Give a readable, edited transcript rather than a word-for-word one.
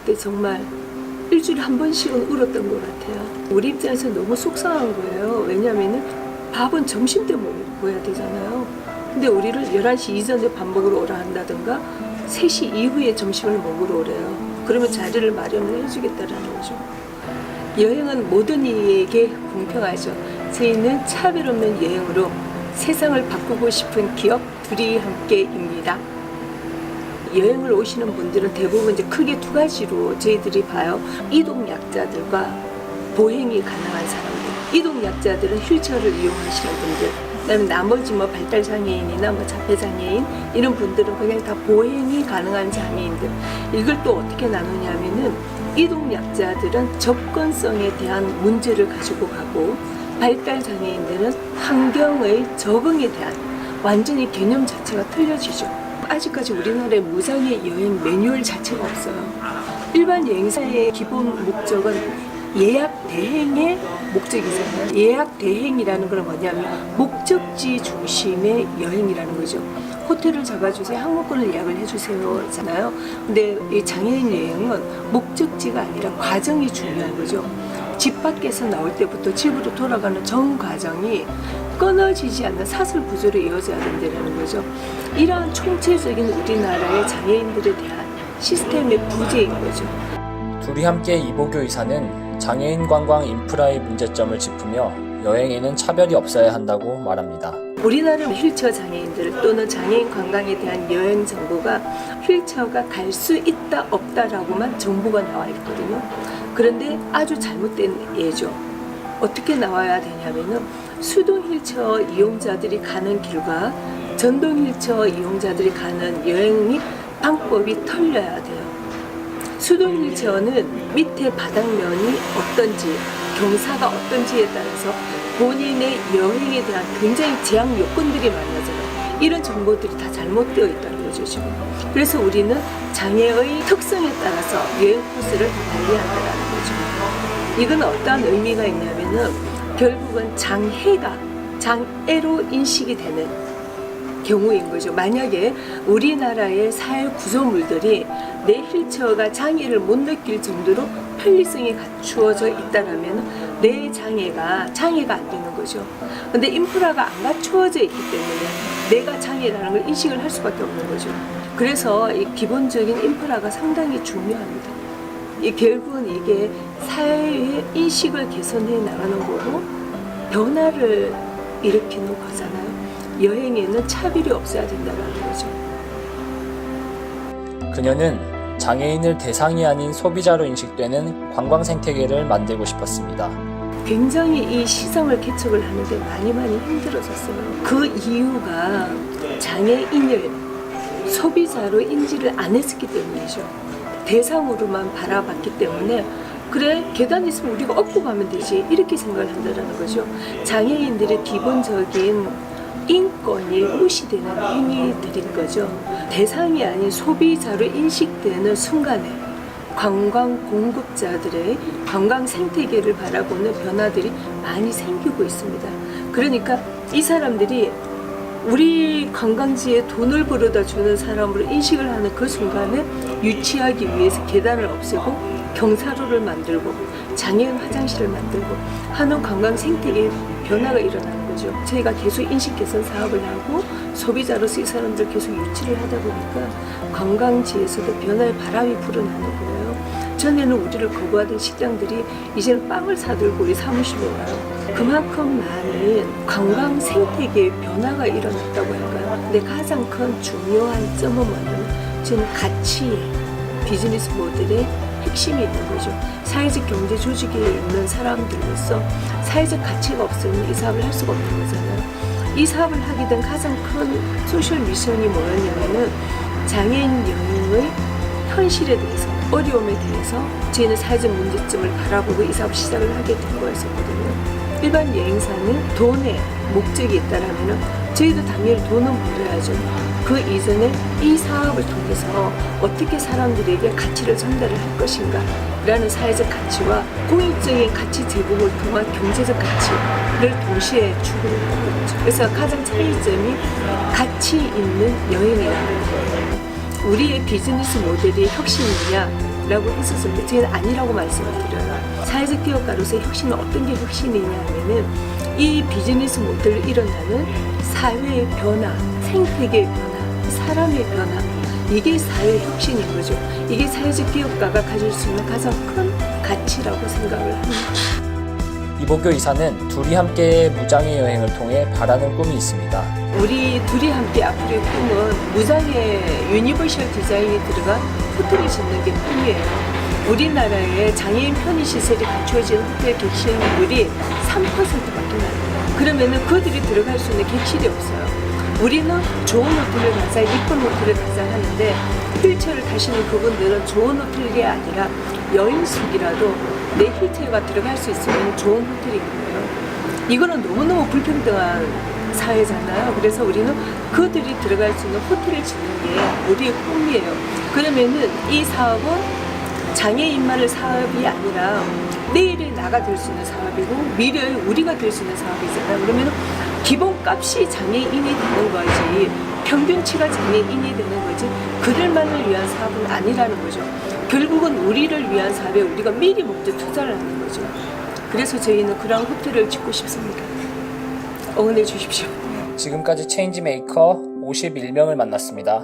그때 정말 일주일에 한 번씩은 울었던 것 같아요. 우리 입장에서 너무 속상한 거예요. 왜냐하면 밥은 점심 때 먹어야 되잖아요. 근데 우리를 11시 이전에 밥 먹으러 오라 한다든가 3시 이후에 점심을 먹으러 오래요. 그러면 자리를 마련을 해주겠다라는 거죠. 여행은 모든 이에게 공평하죠. 저희는 차별 없는 여행으로 세상을 바꾸고 싶은 기업 둘이 함께입니다. 여행을 오시는 분들은 대부분 이제 크게 두 가지로 저희들이 봐요. 이동약자들과 보행이 가능한 사람들. 이동약자들은 휠체어를 이용하시는 분들. 그다음에 나머지 발달장애인이나 자폐장애인 이런 분들은 그냥 다 보행이 가능한 장애인들. 이걸 또 어떻게 나누냐면은 이동약자들은 접근성에 대한 문제를 가지고 가고 발달장애인들은 환경의 적응에 대한 완전히 개념 자체가 틀려지죠. 아직까지 우리나라에 무장애 여행 매뉴얼 자체가 없어요. 일반 여행사의 기본 목적은 예약 대행의 목적이잖아요. 예약 대행이라는 건 뭐냐면 목적지 중심의 여행이라는 거죠. 호텔을 잡아주세요, 항공권을 예약을 해주세요 잖아요. 근데 이 장애인 여행은 목적지가 아니라 과정이 중요한 거죠. 집 밖에서 나올 때부터 집으로 돌아가는 전 과정이 끊어지지 않는 사슬 구조로 이어져야 된다는 거죠. 이러한 총체적인 우리나라의 장애인들에 대한 시스템의 부재인 거죠. 둘이 함께 이보교 이사는 장애인 관광 인프라의 문제점을 짚으며 여행에는 차별이 없어야 한다고 말합니다. 우리나라 휠체어 장애인들 또는 장애인 관광에 대한 여행 정보가 휠체어가 갈 수 있다 없다라고만 정보가 나와 있거든요. 그런데 아주 잘못된 예죠. 어떻게 나와야 되냐면은 수동 휠체어 이용자들이 가는 길과 전동 휠체어 이용자들이 가는 여행이 방법이 틀려야 돼요. 수동 휠체어는 밑에 바닥면이 어떤지, 경사가 어떤지에 따라서 본인의 여행에 대한 굉장히 제약 요건들이 많아져요. 이런 정보들이 다 잘못되어 있다는 거죠, 지금. 그래서 우리는 장애의 특성에 따라서 여행 코스를 다 관리한다는 거죠. 이건 어떠한 의미가 있냐면은 결국은 장애로 인식이 되는 경우인 거죠. 만약에 우리나라의 사회 구조물들이 내 휠체어가 장애를 못 느낄 정도로 편리성이 갖추어져 있다면 내 장애가 안 되는 거죠. 근데 인프라가 안 갖추어져 있기 때문에 내가 장애라는 걸 인식을 할 수밖에 없는 거죠. 그래서 이 기본적인 인프라가 상당히 중요합니다. 결국은 이게 사회의 인식을 개선해 나가는 거고 변화를 일으키는 거잖아요. 여행에는 차별이 없어야 된다는 거죠. 그녀는 장애인을 대상이 아닌 소비자로 인식되는 관광 생태계를 만들고 싶었습니다. 굉장히 이 시장을 개척을 하는데 많이 힘들어졌어요. 그 이유가 장애인을 소비자로 인지를 안 했기 때문이죠. 대상으로만 바라봤기 때문에 그래 계단 있으면 우리가 업고 가면 되지 이렇게 생각을 한다는 거죠. 장애인들의 기본적인 인권이 무시되는 행위들인 거죠. 대상이 아닌 소비자로 인식되는 순간에 관광 공급자들의 관광 생태계를 바라보는 변화들이 많이 생기고 있습니다. 그러니까 이 사람들이 우리 관광지에 돈을 벌어다 주는 사람으로 인식을 하는 그 순간에 유치하기 위해서 계단을 없애고 경사로를 만들고 장애인 화장실을 만들고 하는 관광 생태계의 변화가 일어나는 거죠. 저희가 계속 인식 개선 사업을 하고 소비자로서 이 사람들 계속 유치를 하다 보니까 관광지에서도 변화의 바람이 불어나는 거예요. 전에는 우리를 거부하던 식당들이 이제는 빵을 사들고 우리 사무실로 와요. 그만큼 많은 관광 생태계의 변화가 일어났다고 할까요? 근데 가장 큰 중요한 점은 뭐냐면 지금 가치의 비즈니스 모델의 핵심이 있는 거죠. 사회적 경제 조직에 있는 사람들로서 사회적 가치가 없으면 이 사업을 할 수가 없는 거잖아요. 이 사업을 하게 된 가장 큰 소셜 미션이 뭐였냐면은 장애인 여행의 현실에 대해서 어려움에 대해서 저희는 사회적 문제점을 바라보고 이 사업 시작을 하게 된 거였었거든요. 일반 여행사는 돈에 목적이 있다라면은 저희도 당연히 돈은 벌어야죠. 그 이전에 이 사업을 통해서 어떻게 사람들에게 가치를 전달을 할 것인가 라는 사회적 가치와 공익적인 가치 제공을 통한 경제적 가치를 동시에 추구를 하는 거죠. 그래서 가장 차이점이 가치 있는 여행이라는 거예요. 우리의 비즈니스 모델이 혁신이냐 라고 했었는데 저는 아니라고 말씀을 드려요. 사회적 기업가로서의 혁신은 어떤 게 혁신이냐 하면은 이 비즈니스 모델로 일어나는 사회의 변화, 생태계의 변화, 사람의 변화, 이게 사회 혁신인 거죠. 이게 사회적 기업가가 가질 수 있는 가장 큰 가치라고 생각을 합니다. 이보교 이사는 둘이 함께 무장의 여행을 통해 바라는 꿈이 있습니다. 우리 둘이 함께 앞으로의 꿈은 무장의 유니버셜 디자인이 들어간 호텔을 짓는 게 꿈이에요. 우리나라에 장애인 편의시설이 갖춰진 호텔 객실률이 3%밖에 안 돼요. 그러면은 그들이 들어갈 수 있는 객실이 없어요. 우리는 좋은 호텔을 가자, 이쁜 호텔을 가자 하는데 휠체어를 타시는 그분들은 좋은 호텔이 아니라 여인숙이라도 내 휠체어가 들어갈 수 있으면 좋은 호텔인 거예요. 이거는 너무너무 불평등한 사회잖아요. 그래서 우리는 그들이 들어갈 수 있는 호텔을 짓는 게 우리의 꿈이에요. 그러면은 이 사업은 장애인만의 사업이 아니라 내일의 나가 될 수 있는 사업이고 미래의 우리가 될 수 있는 사업이잖아요. 그러면 기본값이 장애인이 되는 거지 평균치가 장애인이 되는 거지 그들만을 위한 사업은 아니라는 거죠. 결국은 우리를 위한 사업에 우리가 미리 먼저 투자를 하는 거죠. 그래서 저희는 그런 호텔을 짓고 싶습니다. 응원해 주십시오. 지금까지 체인지메이커 51명을 만났습니다.